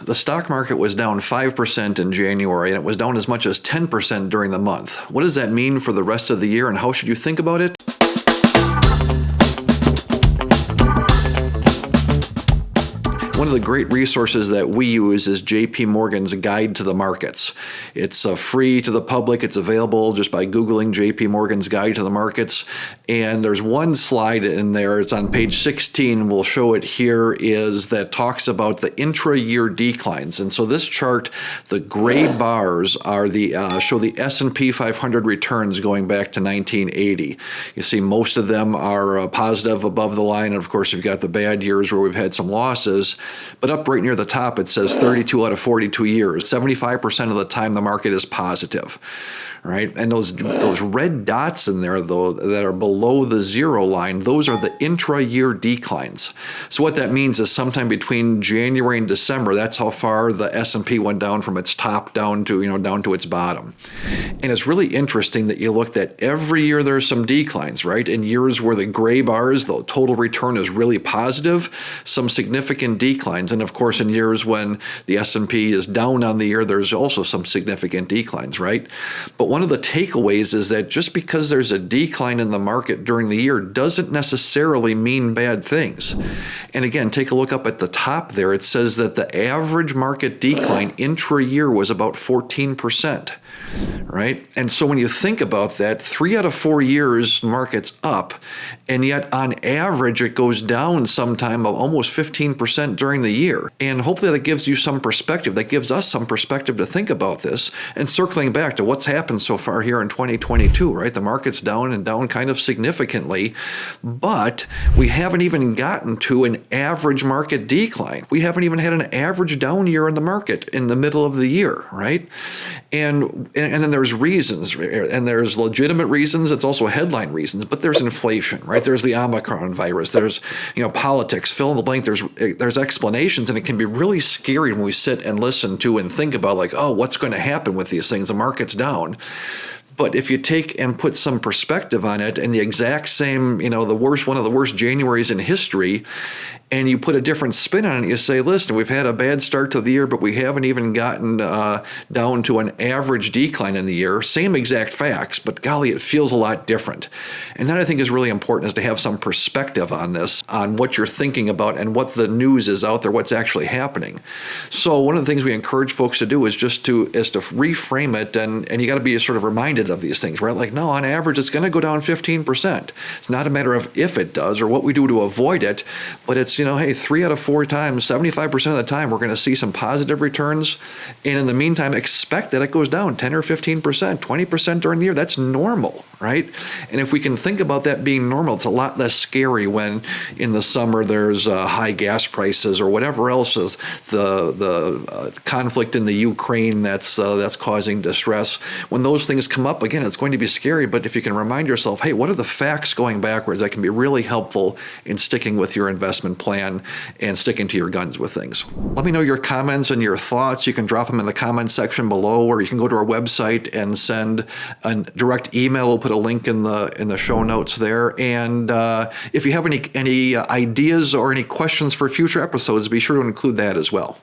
The stock market was down 5% in January, and it was down as much as 10% during the month. What does that mean for the rest of the year, and how should you think about it? One of the great resources that we use is JP Morgan's Guide to the Markets. It's free to the public. It's available just by Googling JP Morgan's Guide to the Markets. And there's one slide in there, it's on page 16, we'll show it here, is that talks about the intra-year declines. And so this chart, the gray bars are show the S&P 500 returns going back to 1980. You see most of them are positive above the line. And of course, you've got the bad years where we've had some losses. But up right near the top, it says 32 out of 42 years. 75% of the time, the market is positive, right? And those red dots in there, though, that are below the zero line, those are the intra-year declines. So what that means is sometime between January and December, that's how far the S&P went down from its top down to its bottom. And it's really interesting that you looked at every year there's some declines, right? In years where the gray bars, the total return is really positive, some significant declines. And of course, in years when the S&P is down on the year, there's also some significant declines, right? But one of the takeaways is that just because there's a decline in the market during the year doesn't necessarily mean bad things. And again, take a look up at the top there. It says that the average market decline intra-year was about 14%. Right? And so when you think about that, 3 out of 4 years, market's up, and yet on average, it goes down sometime of almost 15% during the year. And hopefully that gives you some perspective. That gives us some perspective to think about this. And circling back to what's happened so far here in 2022, right? The market's down and down kind of significantly, but we haven't even gotten to an average market decline. We haven't even had an average down year in the market in the middle of the year, right? And then there's reasons, and there's legitimate reasons. It's also headline reasons, but there's inflation, right? There's the Omicron virus. There's, politics, fill in the blank. There's explanations, and it can be really scary when we sit and listen to and think about like, oh, what's going to happen with these things? The market's down. But if you take and put some perspective on it, and the exact same, one of the worst Januaries in history, and you put a different spin on it, you say, listen, we've had a bad start to the year, but we haven't even gotten down to an average decline in the year. Same exact facts, but golly, it feels a lot different. And that I think is really important, is to have some perspective on this, on what you're thinking about and what the news is out there, what's actually happening. So one of the things we encourage folks to do is to reframe it, and you got to be sort of reminded of these things, right? Like, no, on average, it's going to go down 15%. It's not a matter of if it does or what we do to avoid it, but it's, hey, 3 out of 4 times, 75% of the time, we're going to see some positive returns. And in the meantime, expect that it goes down 10 or 15%, 20% during the year. That's normal, right? And if we can think about that being normal, it's a lot less scary when in the summer there's high gas prices or whatever else is the conflict in the Ukraine that's causing distress. When those things come up, again, it's going to be scary. But if you can remind yourself, hey, what are the facts going backwards, that can be really helpful in sticking with your investment plan and sticking to your guns with things. Let me know your comments and your thoughts. You can drop them in the comments section below, or you can go to our website and send a direct email. We'll put a link in the show notes there. And if you have any ideas or any questions for future episodes, be sure to include that as well.